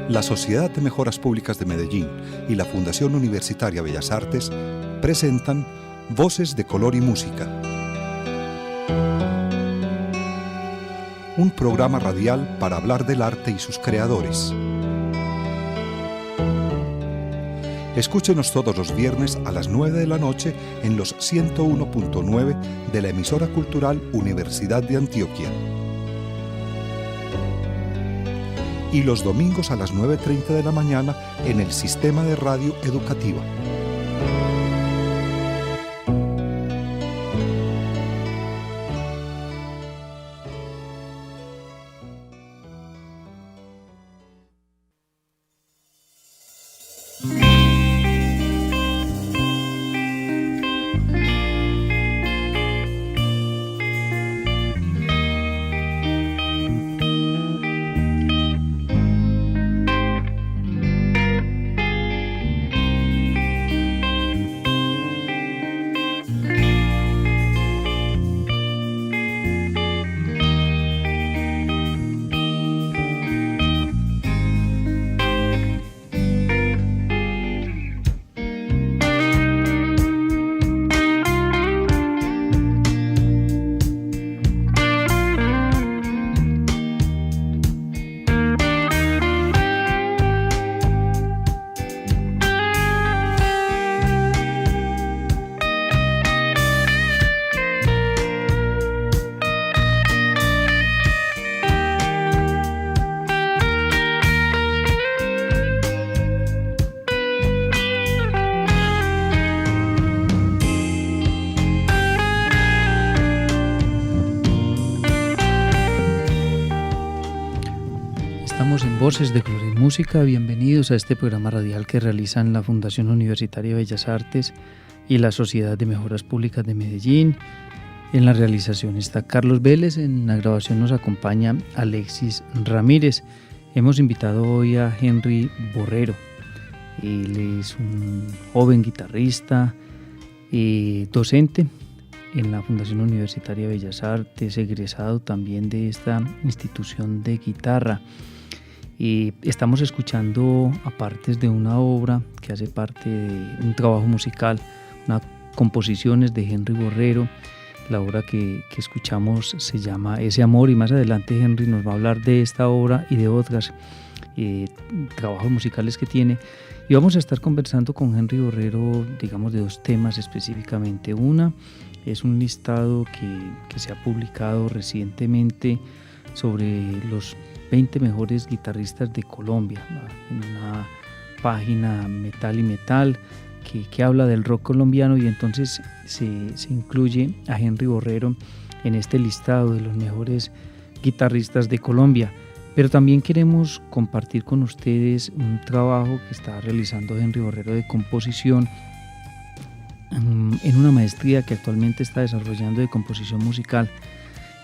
La Sociedad de Mejoras Públicas de Medellín y la Fundación Universitaria Bellas Artes presentan Voces de Color y Música, un programa radial para hablar del arte y sus creadores. Escúchenos todos los viernes a las 9 de la noche en los 101.9 de la emisora cultural Universidad de Antioquia. Y los domingos a las 9:30 de la mañana en el Sistema de Radio Educativa. Voces de Color y Música, bienvenidos a este programa radial que realizan la Fundación Universitaria Bellas Artes y la Sociedad de Mejoras Públicas de Medellín. En la realización está Carlos Vélez, en la grabación nos acompaña Alexis Ramírez. Hemos invitado hoy a Henry Borrero. Él es un joven guitarrista, docente en la Fundación Universitaria Bellas Artes, egresado también de esta institución de guitarra. Estamos escuchando a partes de una obra que hace parte de un trabajo musical, unas composiciones de Henry Borrero. La obra que escuchamos se llama Ese Amor, y más adelante Henry nos va a hablar de esta obra y de otras trabajos musicales que tiene. Y vamos a estar conversando con Henry Borrero, digamos, de dos temas específicamente. Una es un listado que se ha publicado recientemente sobre los 20 mejores guitarristas de Colombia, en una página Metal y Metal que habla del rock colombiano, y entonces se incluye a Henry Borrero en este listado de los mejores guitarristas de Colombia. Pero también queremos compartir con ustedes un trabajo que está realizando Henry Borrero de composición en una maestría que actualmente está desarrollando de composición musical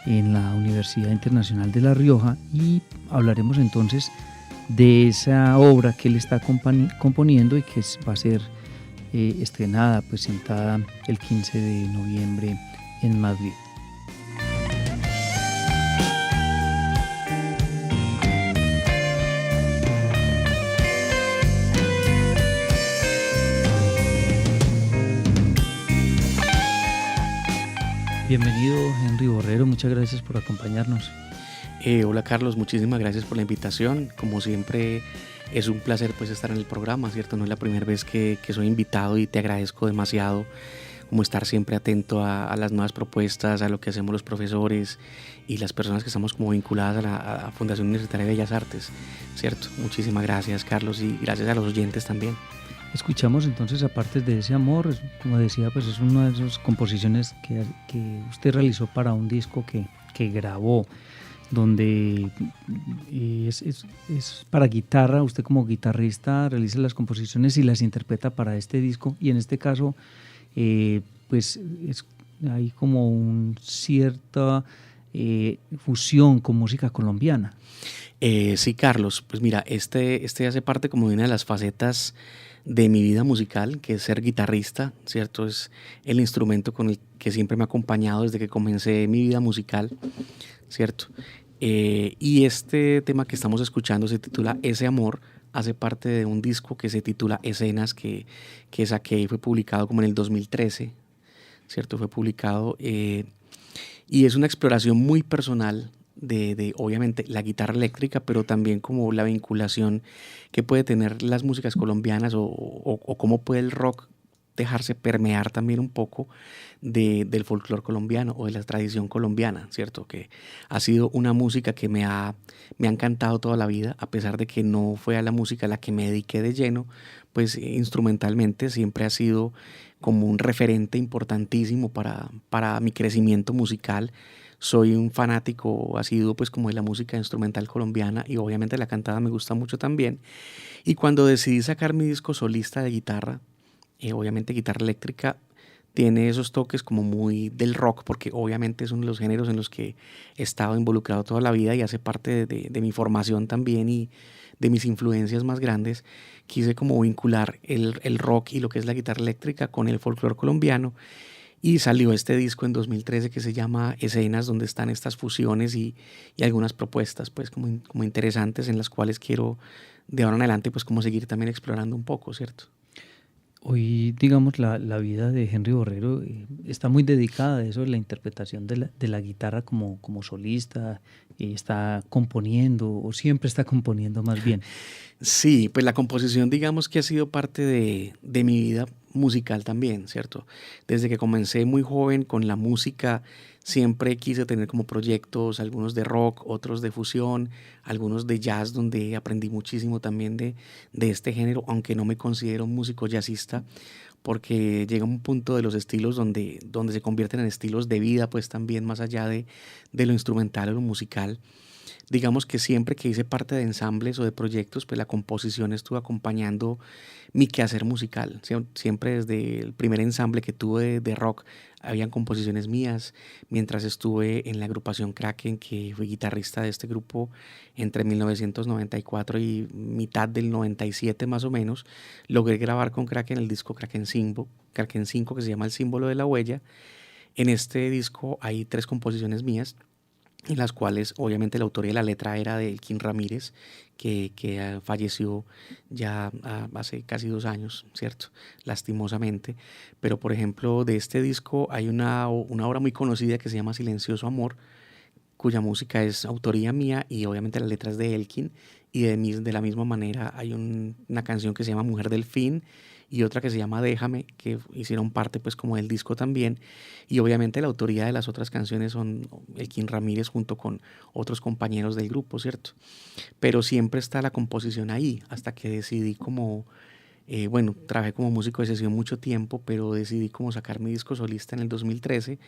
en la Universidad Internacional de La Rioja, y hablaremos entonces de esa obra que él está componiendo y que va a ser estrenada, presentada el 15 de noviembre en Madrid. Bienvenido Henry Borrero, muchas gracias por acompañarnos. Hola Carlos, muchísimas gracias por la invitación. Como siempre es un placer pues estar en el programa, ¿cierto? No es la primera vez que soy invitado, y te agradezco demasiado como estar siempre atento a las nuevas propuestas, a lo que hacemos los profesores y las personas que estamos como vinculadas a la Fundación Universitaria de Bellas Artes, ¿cierto? Muchísimas gracias Carlos, y gracias a los oyentes también. Escuchamos entonces aparte de Ese Amor, como decía, pues es una de esas composiciones que usted realizó para un disco que grabó, donde es para guitarra. Usted como guitarrista realiza las composiciones y las interpreta para este disco, y en este caso pues hay como una cierta fusión con música colombiana. Sí Carlos, pues mira, este hace parte como de una de las facetas de mi vida musical, que es ser guitarrista, ¿cierto? Es el instrumento con el que siempre me ha acompañado desde que comencé mi vida musical, ¿cierto? Y este tema que estamos escuchando se titula Ese Amor, hace parte de un disco que se titula Escenas, que saqué y fue publicado como en el 2013, ¿cierto? Fue publicado y es una exploración muy personal de obviamente la guitarra eléctrica, pero también como la vinculación que puede tener las músicas colombianas o cómo puede el rock dejarse permear también un poco del folclore colombiano o de la tradición colombiana, ¿cierto? Que ha sido una música que me ha encantado toda la vida, a pesar de que no fue a la música a la que me dediqué de lleno, pues instrumentalmente siempre ha sido como un referente importantísimo para mi crecimiento musical. Soy un fanático asiduo pues como de la música instrumental colombiana y obviamente la cantada me gusta mucho también. Y cuando decidí sacar mi disco solista de guitarra, obviamente guitarra eléctrica, tiene esos toques como muy del rock, porque obviamente es uno de los géneros en los que he estado involucrado toda la vida y hace parte de mi formación también y de mis influencias más grandes. Quise como vincular el rock y lo que es la guitarra eléctrica con el folclore colombiano y salió este disco en 2013 que se llama Escenas, donde están estas fusiones y algunas propuestas pues como interesantes en las cuales quiero de ahora en adelante pues como seguir también explorando un poco, ¿cierto? Hoy, digamos, la vida de Henry Borrero está muy dedicada a eso, la interpretación de la guitarra como solista, y está componiendo, o siempre está componiendo más bien. Sí, pues la composición digamos que ha sido parte de mi vida musical también, ¿cierto? Desde que comencé muy joven con la música, siempre quise tener como proyectos, algunos de rock, otros de fusión, algunos de jazz, donde aprendí muchísimo también de este género, aunque no me considero un músico jazzista, porque llega un punto de los estilos donde se convierten en estilos de vida, pues también más allá de lo instrumental o lo musical. Digamos que siempre que hice parte de ensambles o de proyectos, pues la composición estuvo acompañando mi quehacer musical. Siempre desde el primer ensamble que tuve de rock, habían composiciones mías. Mientras estuve en la agrupación Kraken, que fui guitarrista de este grupo entre 1994 y mitad del 97 más o menos, logré grabar con Kraken el disco Kraken 5, que se llama El Símbolo de la Huella. En este disco hay 3 composiciones mías, en las cuales obviamente la autoría de la letra era de Elkin Ramírez, que falleció ya hace casi 2 años, ¿cierto? Lastimosamente. Pero por ejemplo, de este disco hay una obra muy conocida que se llama Silencioso Amor, cuya música es autoría mía y obviamente las letras de Elkin. Y de la misma manera hay una canción que se llama Mujer Delfín y otra que se llama Déjame, que hicieron parte pues como del disco también. Y obviamente la autoría de las otras canciones son Elkin Ramírez junto con otros compañeros del grupo, ¿cierto? Pero siempre está la composición ahí, hasta que decidí como, bueno, trabajé como músico de sesión mucho tiempo, pero decidí como sacar mi disco solista en el 2013,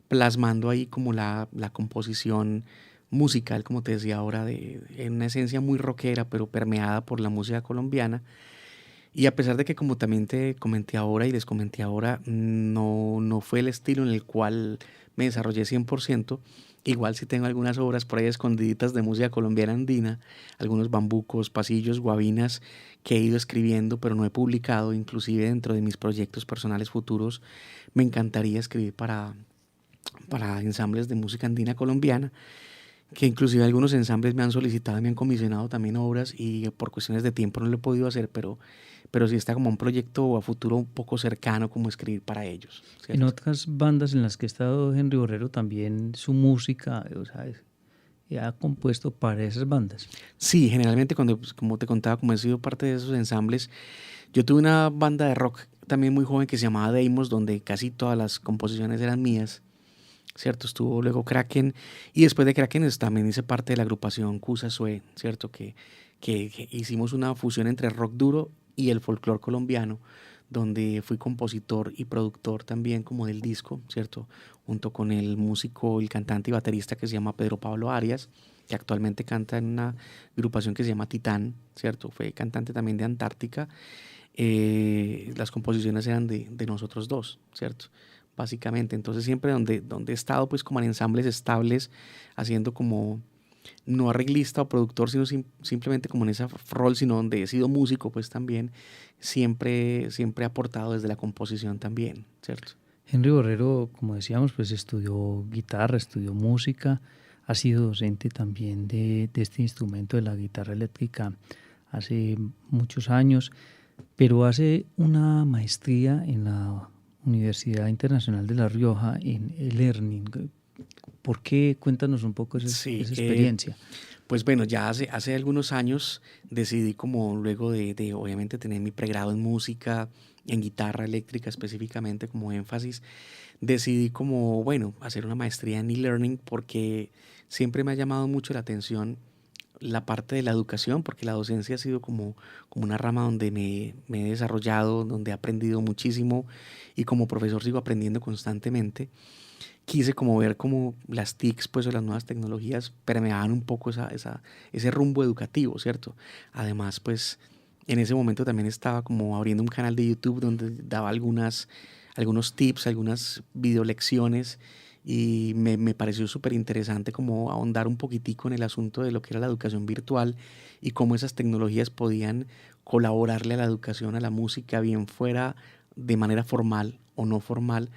plasmando ahí como la composición musical, como te decía ahora, en una esencia muy rockera, pero permeada por la música colombiana. Y a pesar de que, como también te comenté ahora y les comenté ahora, no fue el estilo en el cual me desarrollé 100%, igual sí tengo algunas obras por ahí escondiditas de música colombiana andina, algunos bambucos, pasillos, guabinas que he ido escribiendo, pero no he publicado. Inclusive dentro de mis proyectos personales futuros me encantaría escribir para ensambles de música andina colombiana, que inclusive algunos ensambles me han solicitado y me han comisionado también obras y por cuestiones de tiempo no lo he podido hacer, pero sí está como un proyecto a futuro un poco cercano como escribir para ellos, ¿cierto? En otras bandas en las que ha estado Henry Borrero también su música, o sea, ha compuesto para esas bandas. Sí, generalmente cuando, pues, como te contaba, como he sido parte de esos ensambles, yo tuve una banda de rock también muy joven que se llamaba Deimos, donde casi todas las composiciones eran mías, ¿cierto? Estuvo luego Kraken y después de Kraken también hice parte de la agrupación Cusa Sue, ¿cierto? Que hicimos una fusión entre rock duro y el folclore colombiano, donde fui compositor y productor también como del disco, ¿cierto? Junto con el músico, el cantante y baterista que se llama Pedro Pablo Arias, que actualmente canta en una agrupación que se llama Titán, ¿cierto? Fue cantante también de Antártica. Las composiciones eran de nosotros dos, ¿cierto? Básicamente, entonces siempre donde he estado pues como en ensambles estables, haciendo como no arreglista o productor, sino simplemente como en ese rol, sino donde he sido músico pues también, siempre he aportado desde la composición también, ¿cierto? Henry Borrero, como decíamos, pues estudió guitarra, estudió música, ha sido docente también de este instrumento de la guitarra eléctrica hace muchos años, pero hace una maestría en la Universidad Internacional de La Rioja en e-learning. ¿Por qué? Cuéntanos un poco Sí, esa experiencia. pues bueno, ya hace algunos años decidí como luego de obviamente tener mi pregrado en música, en guitarra eléctrica específicamente como énfasis, decidí como, bueno, hacer una maestría en e-learning porque siempre me ha llamado mucho la atención la parte de la educación, porque la docencia ha sido como una rama donde me he desarrollado, donde he aprendido muchísimo y como profesor sigo aprendiendo constantemente. Quise como ver como las TICs pues, o las nuevas tecnologías permeaban un poco ese rumbo educativo, ¿cierto? Además, pues en ese momento también estaba como abriendo un canal de YouTube donde daba algunos tips, algunas videolecciones y me pareció súper interesante como ahondar un poquitico en el asunto de lo que era la educación virtual y cómo esas tecnologías podían colaborarle a la educación, a la música, bien fuera de manera formal o no formal,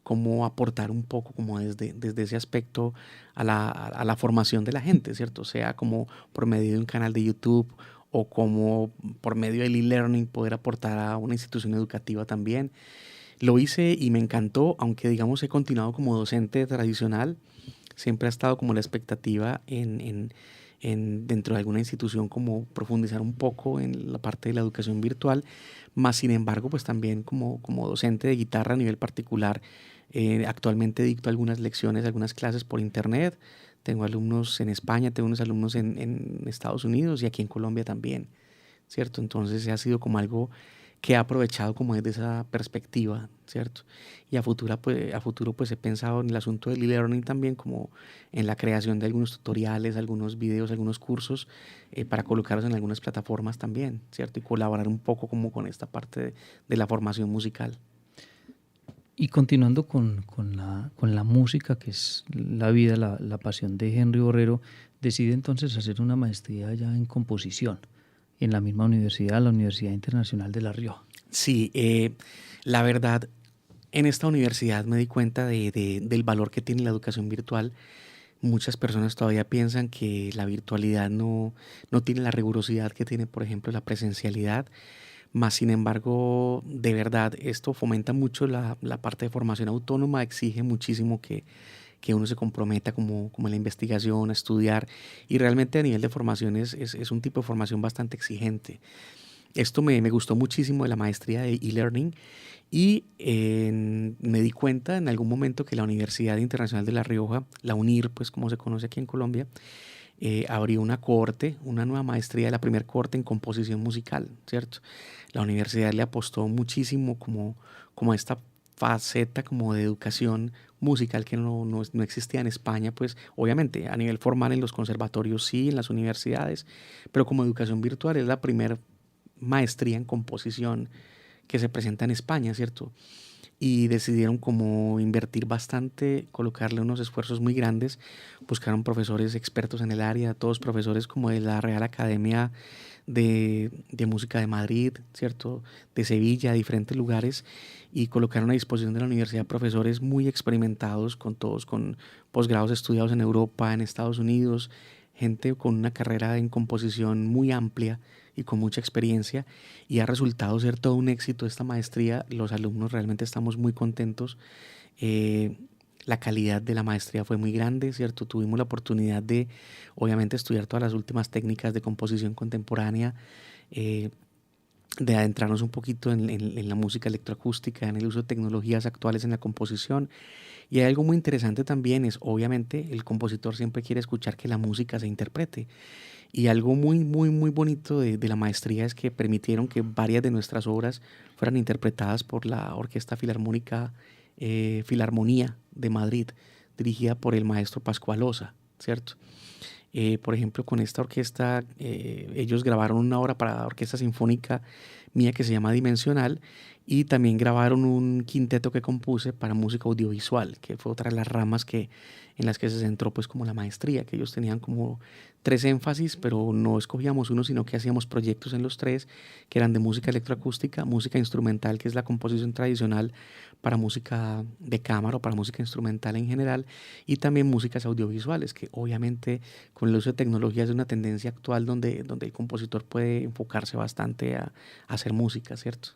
cómo aportar un poco como desde ese aspecto a la formación de la gente, ¿cierto? Sea como por medio de un canal de YouTube o como por medio del e-learning poder aportar a una institución educativa también. Lo hice y me encantó, aunque digamos he continuado como docente tradicional, siempre ha estado como la expectativa dentro de alguna institución como profundizar un poco en la parte de la educación virtual, más sin embargo pues también como docente de guitarra a nivel particular, actualmente dicto algunas lecciones, algunas clases por internet, tengo alumnos en España, tengo unos alumnos en Estados Unidos y aquí en Colombia también, ¿cierto? Entonces ha sido como algo que he aprovechado como desde esa perspectiva, ¿cierto? Y a futuro pues he pensado en el asunto del e-learning también como en la creación de algunos tutoriales, algunos videos, algunos cursos para colocarlos en algunas plataformas también, ¿cierto? Y colaborar un poco como con esta parte de la formación musical. Y continuando con la música, que es la vida, la pasión de Henry Borrero, decide entonces hacer una maestría ya en composición en la misma universidad, la Universidad Internacional de La Rioja. Sí, la verdad, en esta universidad me di cuenta del valor que tiene la educación virtual. Muchas personas todavía piensan que la virtualidad no tiene la rigurosidad que tiene, por ejemplo, la presencialidad. Más sin embargo, de verdad, esto fomenta mucho la parte de formación autónoma, exige muchísimo que uno se comprometa como en la investigación, a estudiar. Y realmente a nivel de formación es un tipo de formación bastante exigente. Esto me gustó muchísimo de la maestría de e-learning y me di cuenta en algún momento que la Universidad Internacional de La Rioja, la UNIR, pues como se conoce aquí en Colombia, abrió una cohorte, una nueva maestría, la primer cohorte en composición musical, ¿cierto? La universidad le apostó muchísimo como a esta faceta como de educación musical que no existía en España, pues obviamente a nivel formal en los conservatorios sí, en las universidades, pero como educación virtual es la primera maestría en composición que se presenta en España, ¿cierto? Y decidieron como invertir bastante, colocarle unos esfuerzos muy grandes, buscaron profesores expertos en el área, todos profesores como de la Real Academia de Música de Madrid, ¿cierto? De Sevilla, diferentes lugares, y colocaron a disposición de la universidad profesores muy experimentados, con todos con posgrados estudiados en Europa, en Estados Unidos, gente con una carrera en composición muy amplia y con mucha experiencia, y ha resultado ser todo un éxito esta maestría. Los alumnos realmente estamos muy contentos. Eh, la calidad de la maestría fue muy grande, ¿cierto? Tuvimos la oportunidad de, obviamente, estudiar todas las últimas técnicas de composición contemporánea, eh, de adentrarnos un poquito en la música electroacústica, en el uso de tecnologías actuales en la composición. Y hay algo muy interesante también, es obviamente el compositor siempre quiere escuchar que la música se interprete. Y algo muy bonito de la maestría es que permitieron que varias de nuestras obras fueran interpretadas por la Orquesta Filarmónica Filarmonía de Madrid, dirigida por el maestro Pascualosa, ¿cierto? Por ejemplo, con esta orquesta, ellos grabaron una obra para orquesta sinfónica mía que se llama Dimensional, y también grabaron un quinteto que compuse para música audiovisual, que fue otra de las ramas en las que se centró pues como la maestría, que ellos tenían como 3 énfasis, pero no escogíamos uno, sino que hacíamos proyectos en los 3, que eran de música electroacústica, música instrumental, que es la composición tradicional para música de cámara o para música instrumental en general, y también músicas audiovisuales, que obviamente con el uso de tecnología es una tendencia actual donde el compositor puede enfocarse bastante a hacer música, ¿cierto?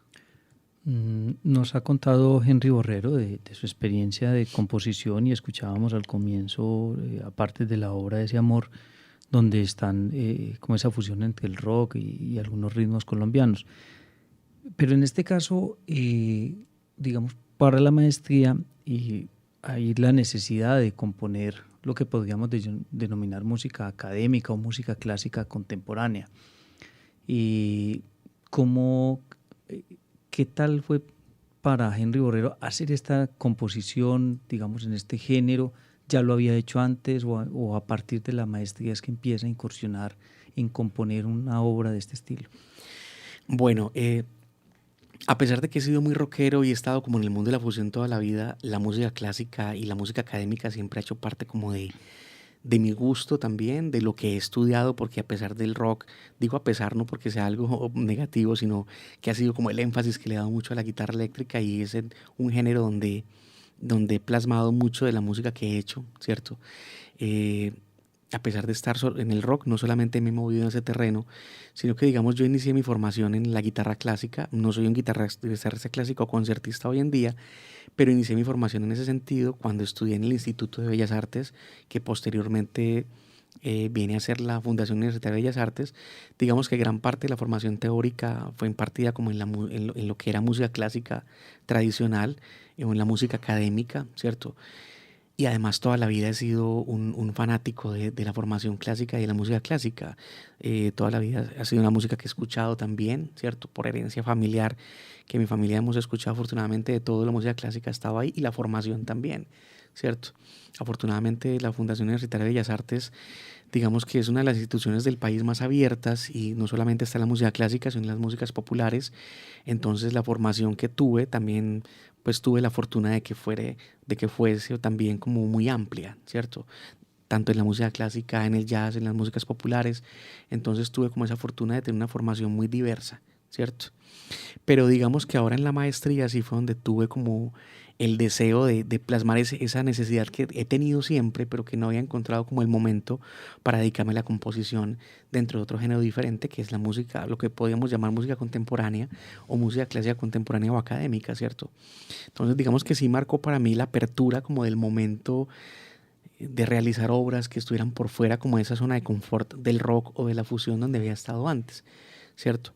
Nos ha contado Henry Borrero de su experiencia de composición y escuchábamos al comienzo, aparte de la obra de ese amor, donde están como esa fusión entre el rock y algunos ritmos colombianos. Pero en este caso, digamos, para la maestría hay la necesidad de componer lo que podríamos denominar música académica o música clásica contemporánea. Y cómo... ¿Qué tal fue para Henry Borrero hacer esta composición, digamos, en este género? ¿Ya lo había hecho antes o a partir de la maestría es que empieza a incursionar en componer una obra de este estilo? Bueno, a pesar de que he sido muy rockero y he estado como en el mundo de la fusión toda la vida, la música clásica y la música académica siempre ha hecho parte como de mi gusto también, de lo que he estudiado, porque a pesar del rock, digo a pesar no porque sea algo negativo, sino que ha sido como el énfasis que le he dado mucho a la guitarra eléctrica y es un género donde he plasmado mucho de la música que he hecho, ¿cierto? A pesar de estar en el rock, no solamente me he movido en ese terreno, sino que digamos yo inicié mi formación en la guitarra clásica, no soy un guitarrista clásico o concertista hoy en día, pero inicié mi formación en ese sentido cuando estudié en el Instituto de Bellas Artes, que posteriormente viene a ser la Fundación Universitaria de Bellas Artes. Digamos que gran parte de la formación teórica fue impartida como en lo que era música clásica tradicional o en la música académica, ¿cierto? Y además toda la vida he sido un fanático de la formación clásica y de la música clásica. Toda la vida ha sido una música que he escuchado también, ¿cierto? Por herencia familiar, que mi familia hemos escuchado afortunadamente de todo, la música clásica estaba ahí y la formación también, ¿cierto? Afortunadamente la Fundación Universitaria de Bellas Artes, digamos que es una de las instituciones del país más abiertas y no solamente está en la música clásica, sino en las músicas populares. Entonces la formación que tuve también, pues tuve la fortuna de que fuese también como muy amplia, ¿cierto? Tanto en la música clásica, en el jazz, en las músicas populares. Entonces tuve como esa fortuna de tener una formación muy diversa, ¿cierto? Pero digamos que ahora en la maestría sí fue donde tuve como el deseo de plasmar esa necesidad que he tenido siempre, pero que no había encontrado como el momento para dedicarme a la composición dentro de otro género diferente, que es la música, lo que podríamos llamar música contemporánea o música clásica contemporánea o académica, ¿cierto? Entonces digamos que sí marcó para mí la apertura como del momento de realizar obras que estuvieran por fuera como de esa zona de confort del rock o de la fusión donde había estado antes, ¿cierto?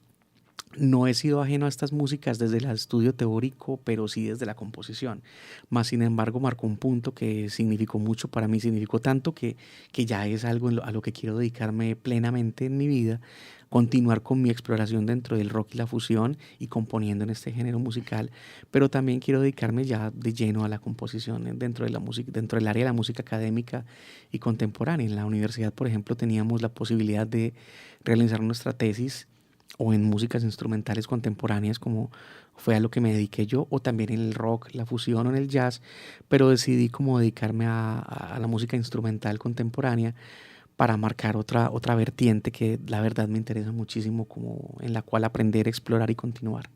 No he sido ajeno a estas músicas desde el estudio teórico, pero sí desde la composición. Más sin embargo, marcó un punto que significó mucho para mí, significó tanto que ya es algo a lo que quiero dedicarme plenamente en mi vida, continuar con mi exploración dentro del rock y la fusión y componiendo en este género musical, pero también quiero dedicarme ya de lleno a la composición dentro de la música, dentro del área de la música académica y contemporánea. En la universidad, por ejemplo, teníamos la posibilidad de realizar nuestra tesis o en músicas instrumentales contemporáneas, como fue a lo que me dediqué yo, o también en el rock, la fusión o en el jazz, pero decidí como dedicarme a la música instrumental contemporánea para marcar otra vertiente que la verdad me interesa muchísimo, como en la cual aprender, explorar y continuar.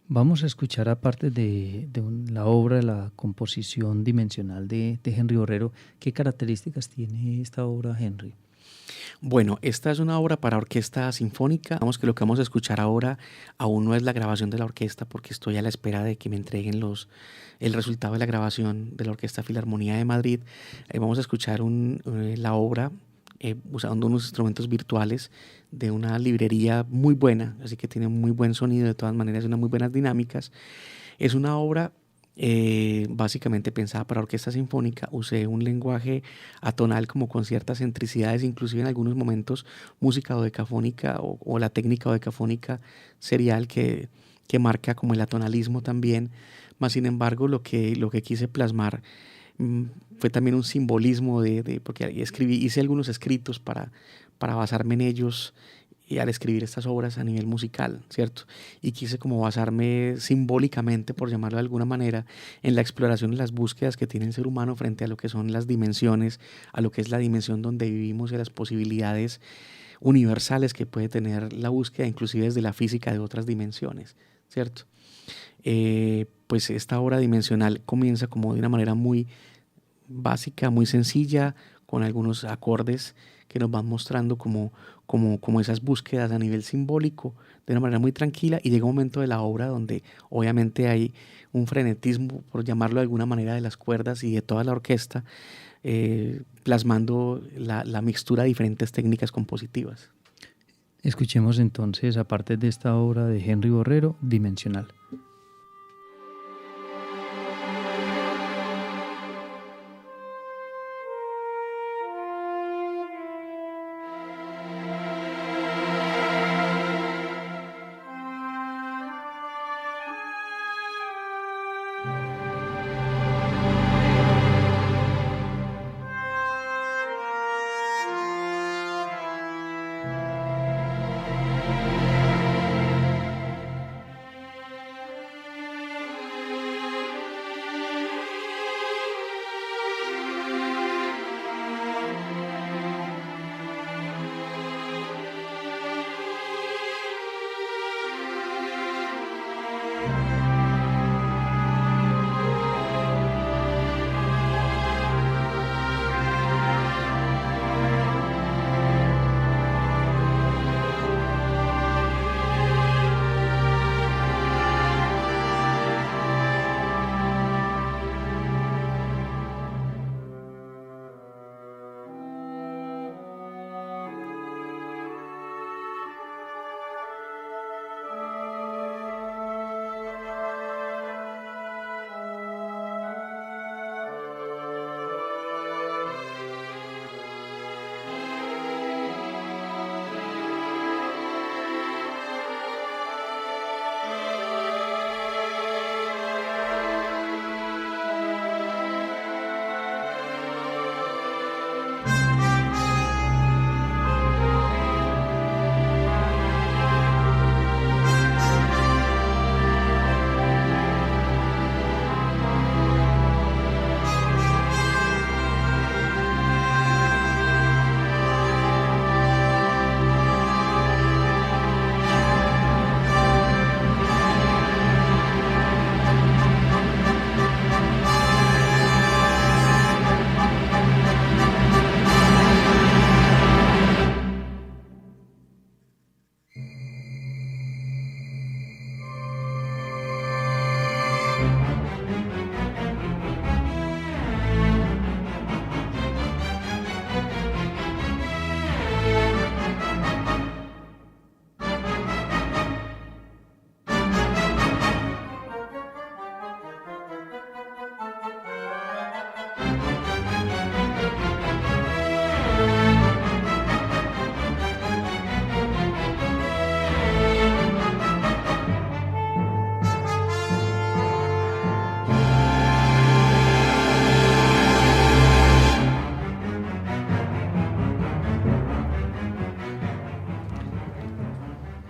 Vamos a escuchar aparte la obra, la composición dimensional de Henry Borrero. ¿Qué características tiene esta obra, Henry? Bueno, esta es una obra para orquesta sinfónica. Vamos que lo que vamos a escuchar ahora aún no es la grabación de la orquesta porque estoy a la espera de que me entreguen el resultado de la grabación de la Orquesta Filarmonía de Madrid. Vamos a escuchar la obra usando unos instrumentos virtuales de una librería muy buena, así que tiene muy buen sonido, de todas maneras, unas muy buenas dinámicas. Es una obra básicamente pensada para orquesta sinfónica. Usé un lenguaje atonal como con ciertas centricidades, inclusive en algunos momentos música dodecafónica o la técnica dodecafónica serial que marca como el atonalismo también. Más sin embargo, lo que quise plasmar fue también un simbolismo porque hice algunos escritos para basarme en ellos y al escribir estas obras a nivel musical, ¿cierto? Y quise como basarme simbólicamente, por llamarlo de alguna manera, en la exploración y las búsquedas que tiene el ser humano frente a lo que son las dimensiones, a lo que es la dimensión donde vivimos y a las posibilidades universales que puede tener la búsqueda, inclusive desde la física de otras dimensiones, ¿cierto? Pues esta obra dimensional comienza como de una manera muy básica, muy sencilla, con algunos acordes que nos van mostrando como esas búsquedas a nivel simbólico de una manera muy tranquila, y llega un momento de la obra donde obviamente hay un frenetismo, por llamarlo de alguna manera, de las cuerdas y de toda la orquesta, plasmando la mixtura de diferentes técnicas compositivas. Escuchemos entonces, aparte de esta obra de Henry Borrero, Dimensional.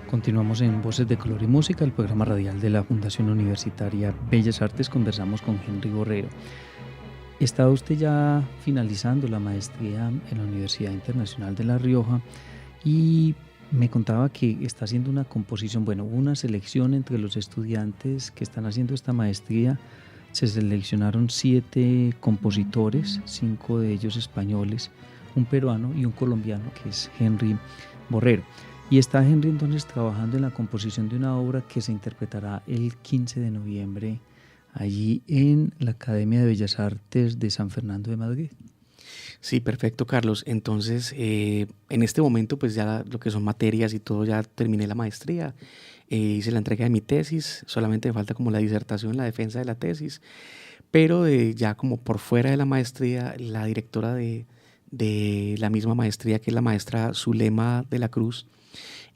Continuamos en Voces de Color y Música, el programa radial de la Fundación Universitaria Bellas Artes. Conversamos con Henry Borrero. Está usted ya finalizando la maestría en la Universidad Internacional de La Rioja y me contaba que está haciendo una composición, bueno, una selección entre los estudiantes que están haciendo esta maestría. Se seleccionaron 7 compositores, 5 de ellos españoles, un peruano y un colombiano, que es Henry Borrero. Y está Henry entonces trabajando en la composición de una obra que se interpretará el 15 de noviembre allí en la Academia de Bellas Artes de San Fernando de Madrid. Sí, perfecto, Carlos. Entonces, en este momento, pues ya lo que son materias y todo, ya terminé la maestría, hice la entrega de mi tesis, solamente me falta como la disertación, la defensa de la tesis, pero ya como por fuera de la maestría, la directora de la misma maestría, que es la maestra Zulema de la Cruz,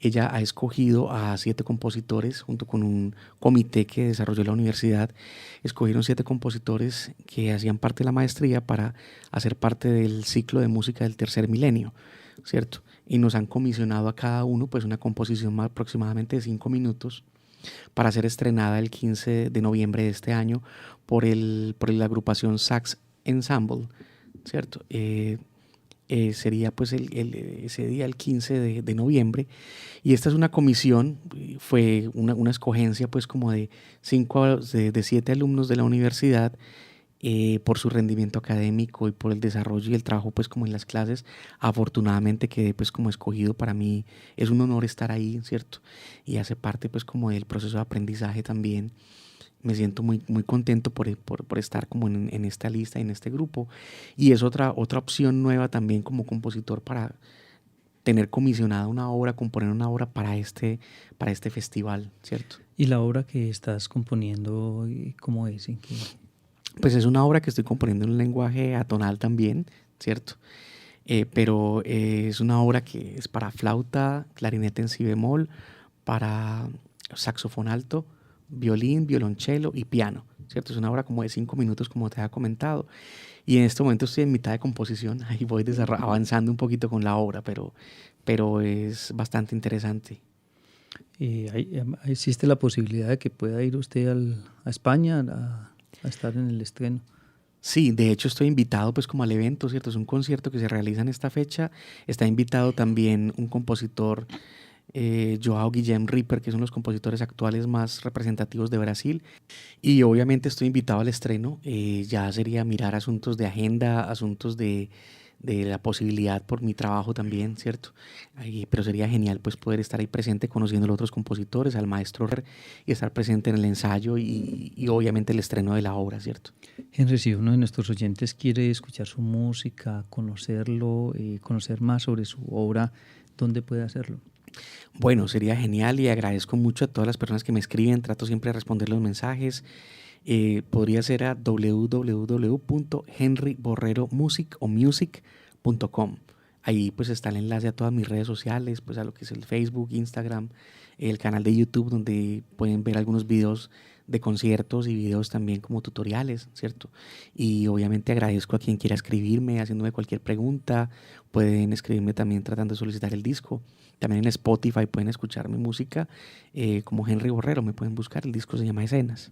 ella ha escogido a 7 compositores junto con un comité que desarrolló la universidad. Escogieron 7 compositores que hacían parte de la maestría para hacer parte del ciclo de música del tercer milenio, ¿cierto? Y nos han comisionado a cada uno pues una composición más aproximadamente de 5 minutos para ser estrenada el 15 de noviembre de este año por la agrupación Sax Ensemble, ¿cierto? Sería pues ese día, el 15 de noviembre, y esta es una comisión, fue una escogencia pues como de 7 alumnos de la universidad, por su rendimiento académico y por el desarrollo y el trabajo pues como en las clases. Afortunadamente quedé pues como escogido. Para mí es un honor estar ahí, ¿cierto? Y hace parte pues como del proceso de aprendizaje también. Me siento muy, muy contento por estar como en esta lista, en este grupo, y es otra opción nueva también como compositor para tener comisionada una obra, componer una obra para este festival, ¿cierto? ¿Y la obra que estás componiendo, cómo es? ¿En qué? Pues es una obra que estoy componiendo en un lenguaje atonal también, ¿cierto? Pero es una obra que es para flauta, clarinete en si bemol, para saxofón alto, violín, violonchelo y piano, ¿cierto? Es una obra como de 5 minutos, como te había comentado. Y en este momento estoy en mitad de composición, ahí voy avanzando un poquito con la obra, pero es bastante interesante. ¿Existe la posibilidad de que pueda ir usted a España a estar en el estreno? Sí, de hecho estoy invitado pues como al evento, ¿cierto? Es un concierto que se realiza en esta fecha. Está invitado también un compositor, João Guilherme Ripper, que son los compositores actuales más representativos de Brasil. Y obviamente estoy invitado al estreno. Ya sería mirar asuntos de agenda, asuntos de la posibilidad por mi trabajo también, ¿cierto? Pero sería genial pues poder estar ahí presente, conociendo a los otros compositores, al maestro, y estar presente en el ensayo y obviamente el estreno de la obra, ¿cierto? Henry, si uno de nuestros oyentes quiere escuchar su música, conocerlo, conocer más sobre su obra, ¿dónde puede hacerlo? Bueno, sería genial, y agradezco mucho a todas las personas que me escriben. Trato siempre de responder los mensajes. Podría ser a www.henryborreromusic.com. Ahí pues está el enlace a todas mis redes sociales, pues a lo que es el Facebook, Instagram, el canal de YouTube, donde pueden ver algunos videos de conciertos y videos también como tutoriales, ¿cierto? Y obviamente agradezco a quien quiera escribirme, haciéndome cualquier pregunta. Pueden escribirme también tratando de solicitar el disco. También en Spotify pueden escuchar mi música, como Henry Borrero, me pueden buscar. El disco se llama Escenas.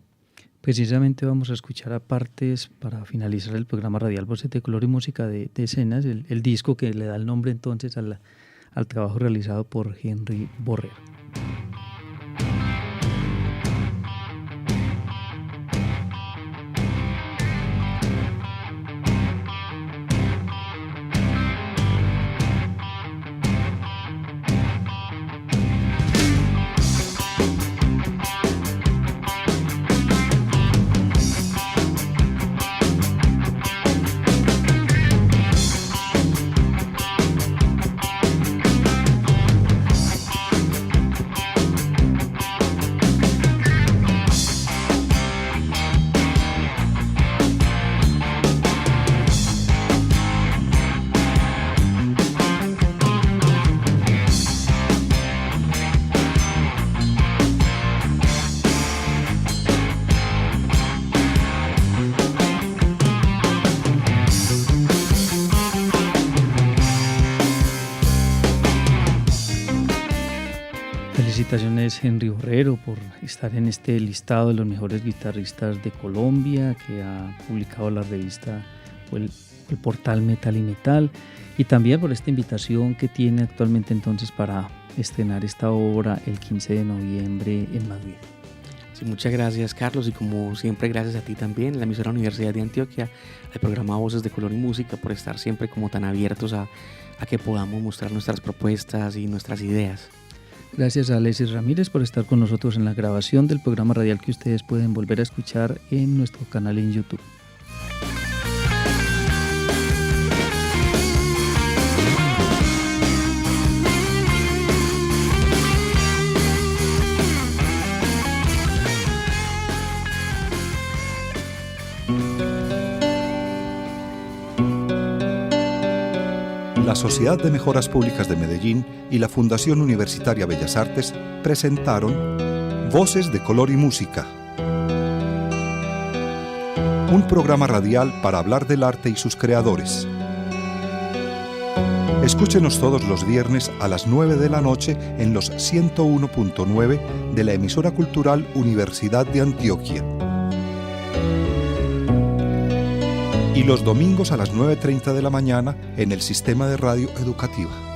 Precisamente vamos a escuchar a partes, para finalizar el programa radial Voces de Color y Música, de Escenas, el disco que le da el nombre entonces al trabajo realizado por Henry Borrero. Felicitaciones, Henry Borrero, por estar en este listado de los mejores guitarristas de Colombia, que ha publicado la revista o el portal Metal y Metal, y también por esta invitación que tiene actualmente entonces para estrenar esta obra el 15 de noviembre en Madrid. Sí, muchas gracias, Carlos, y como siempre gracias a ti también, la emisora Universidad de Antioquia, al programa Voces de Color y Música, por estar siempre como tan abiertos a que podamos mostrar nuestras propuestas y nuestras ideas. Gracias a Alexis Ramírez por estar con nosotros en la grabación del programa radial, que ustedes pueden volver a escuchar en nuestro canal en YouTube. La Sociedad de Mejoras Públicas de Medellín y la Fundación Universitaria Bellas Artes presentaron Voces de Color y Música, un programa radial para hablar del arte y sus creadores. Escúchenos todos los viernes a las 9 de la noche en los 101.9 de la emisora cultural Universidad de Antioquia. Y los domingos a las 9:30 de la mañana en el Sistema de Radio Educativa.